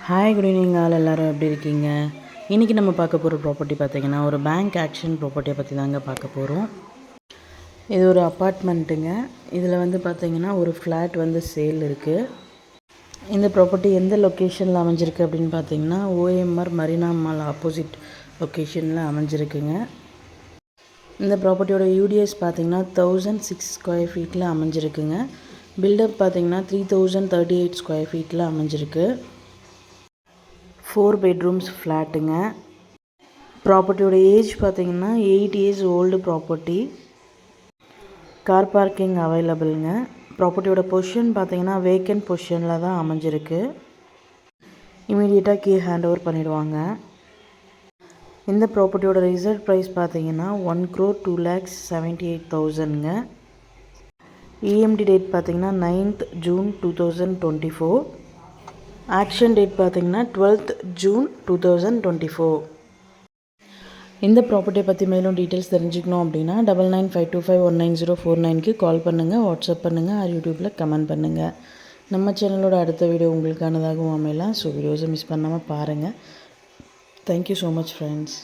Hi good evening all எல்லோரும் எப்படி இருக்கீங்க? இன்றைக்கி நம்ம பார்க்க போகிற ப்ராப்பர்ட்டி பார்த்திங்கன்னா ஒரு பேங்க் ஆக்ஷன் ப்ராப்பர்ட்டியை பற்றி தாங்க பார்க்க போகிறோம். இது ஒரு அப்பார்ட்மெண்ட்டுங்க. இதில் வந்து பார்த்திங்கன்னா ஒரு ஃப்ளாட் வந்து சேல் இருக்குது. இந்த ப்ராப்பர்ட்டி எந்த லொக்கேஷனில் அமைஞ்சிருக்கு அப்படின்னு பார்த்திங்கன்னா ஓஎம்ஆர் மரீனா மால் ஆப்போசிட் லொக்கேஷனில் அமைஞ்சிருக்குங்க. இந்த ப்ராப்பர்ட்டியோட யூடிஎஸ் பார்த்திங்கன்னா 1006 ஸ்கொயர் ஃபீட்டில் அமைஞ்சிருக்குங்க. பில்டப் பார்த்திங்கன்னா 3038 ஸ்கொயர் ஃபீட்டில் அமைஞ்சிருக்கு. 4 பெட்ரூம்ஸ் ஃப்ளாட்டுங்க. ப்ராப்பர்ட்டியோட ஏஜ் பார்த்திங்கன்னா 8 years old property. Car parking அவைலபிளுங்க. ப்ராப்பர்ட்டியோட பொசிஷன் பார்த்திங்கன்னா வேக்கன்ட் பொசிஷனில் தான் அமைஞ்சிருக்கு. இமீடியட்டாக கீ ஹேண்ட் ஓவர் பண்ணிவிடுவாங்க. இந்த ப்ராப்பர்ட்டியோட ரிசர்வ் ப்ரைஸ் பார்த்திங்கன்னா 1,02,78,000ங்க. இஎம்டி டேட் பார்த்திங்கன்னா 9th June 2024. ஆக்ஷன் டேட் பார்த்திங்கன்னா 12th June 2024. இந்த ப்ராப்பர்ட்டியை பற்றி மேலும் டீட்டெயில்ஸ் தெரிஞ்சுக்கணும் அப்படின்னா 9952519049க்கு கால் பண்ணுங்கள், வாட்ஸ்அப் பண்ணுங்கள், யூடியூப்பில் கமெண்ட் பண்ணுங்கள். நம்ம சேனலோட அடுத்த வீடியோ உங்களுக்கானதாகவும் அமையலாம். ஸோ வீடியோஸை மிஸ் பண்ணாமல் பாருங்கள். Thank you so much friends.